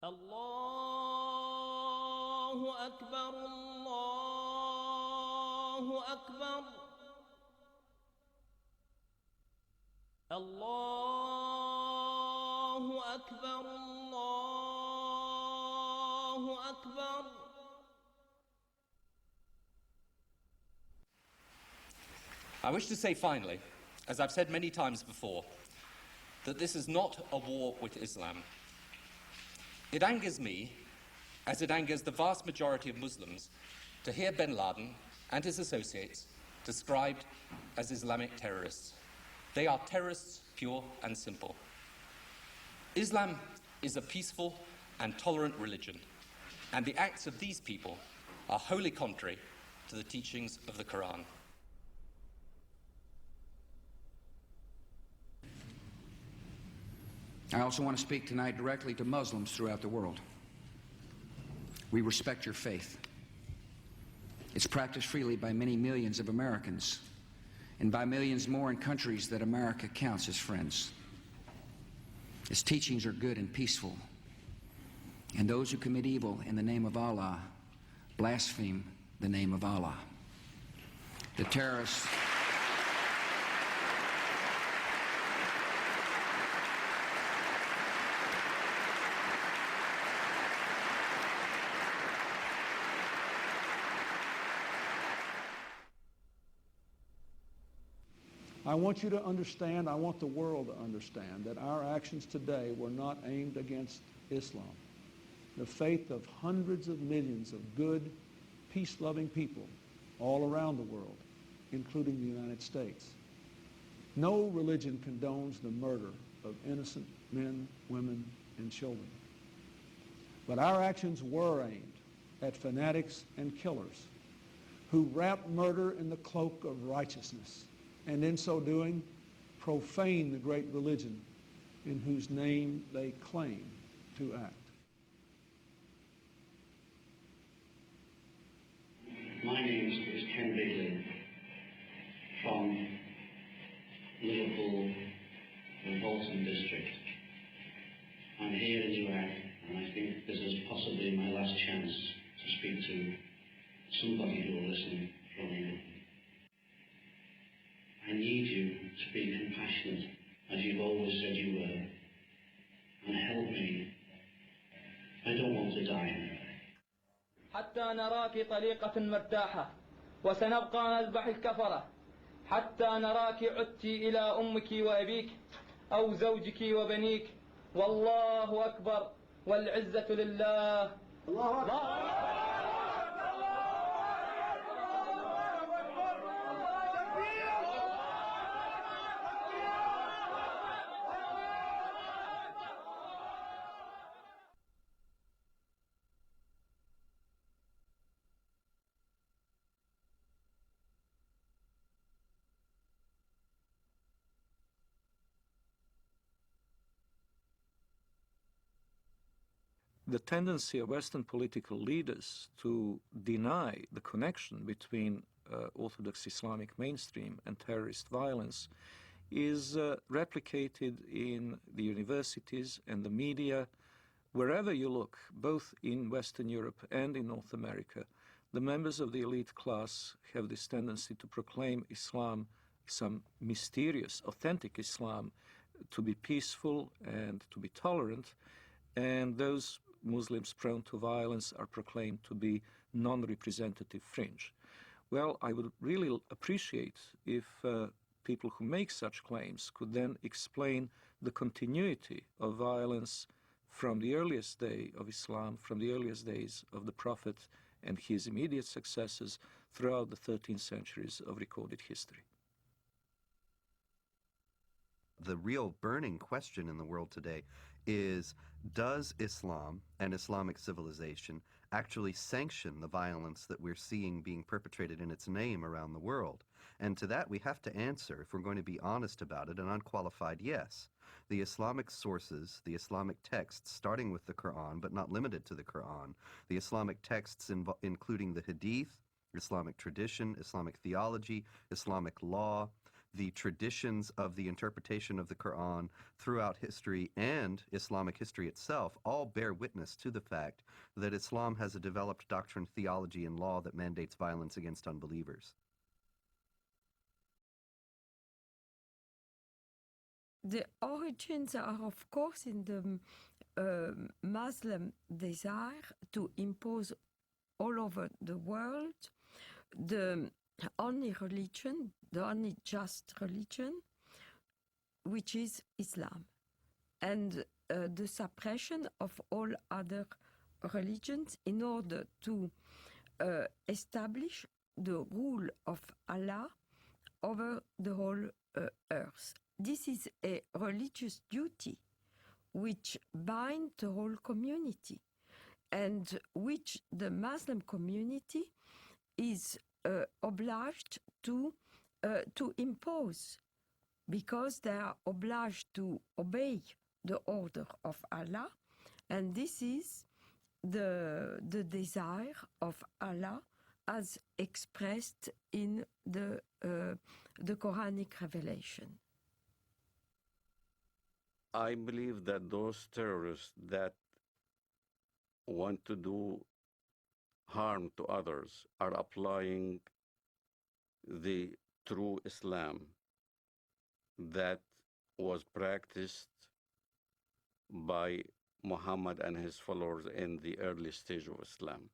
الله أكبر الله أكبر الله أكبر الله أكبر. I wish to say finally, as I've said many times before, that this is not a war with Islam. It angers me, as it angers the vast majority of Muslims, to hear bin Laden and his associates described as Islamic terrorists. They are terrorists, pure and simple. Islam is a peaceful and tolerant religion, and the acts of these people are wholly contrary to the teachings of the Koran. I also want to speak tonight directly to Muslims throughout the world. We respect your faith. It's practiced freely by many millions of Americans and by millions more in countries that America counts as friends. Its teachings are good and peaceful, and those who commit evil in the name of Allah blaspheme the name of Allah. The terrorists... I want you to understand, I want the world to understand that our actions today were not aimed against Islam, the faith of hundreds of millions of good, peace-loving people all around the world, including the United States. No religion condones the murder of innocent men, women, and children. But our actions were aimed at fanatics and killers who wrap murder in the cloak of righteousness, and in so doing, profane the great religion in whose name they claim to act. My name is Ken Bigley from Liverpool and Bolton district. I'm here in Iraq, and I think this is possibly my last chance to speak to somebody who will listen from you. I need you to be compassionate, as you've always said you were, and help me. I don't want to die. حتى نرى في طريقة مرتاحة وسنبقى نذبح الكفرة حتى نراك عدت إلى أمك وأبيك أو زوجك وبنيك والله أكبر والعزة لله. الله أكبر. The tendency of Western political leaders to deny the connection between Orthodox Islamic mainstream and terrorist violence is replicated in the universities and the media. Wherever you look, both in Western Europe and in North America, the members of the elite class have this tendency to proclaim Islam, some mysterious, authentic Islam, to be peaceful and to be tolerant, and those Muslims prone to violence are proclaimed to be non-representative fringe. Well, I would really appreciate if people who make such claims could then explain the continuity of violence from the earliest day of Islam, from the earliest days of the Prophet and his immediate successors throughout the 13 centuries of recorded history. The real burning question in the world today is, does Islam and Islamic civilization actually sanction the violence that we're seeing being perpetrated in its name around the world? And to that we have to answer, if we're going to be honest about it, an unqualified yes. The Islamic sources, the Islamic texts, starting with the Quran, but not limited to the Quran, the Islamic texts including the Hadith, Islamic tradition, Islamic theology, Islamic law, the traditions of the interpretation of the Quran throughout history and Islamic history itself all bear witness to the fact that Islam has a developed doctrine, theology, and law that mandates violence against unbelievers. The origins are, of course, in the Muslim desire to impose all over the world the only religion, the only just religion, which is Islam, and the suppression of all other religions in order to establish the rule of Allah over the whole earth. This is a religious duty which binds the whole community and which the Muslim community is obliged to impose, because they are obliged to obey the order of Allah, and this is the desire of Allah as expressed in the Quranic revelation. I believe that those terrorists that want to do harm to others are applying the true Islam that was practiced by Muhammad and his followers in the early stage of Islam.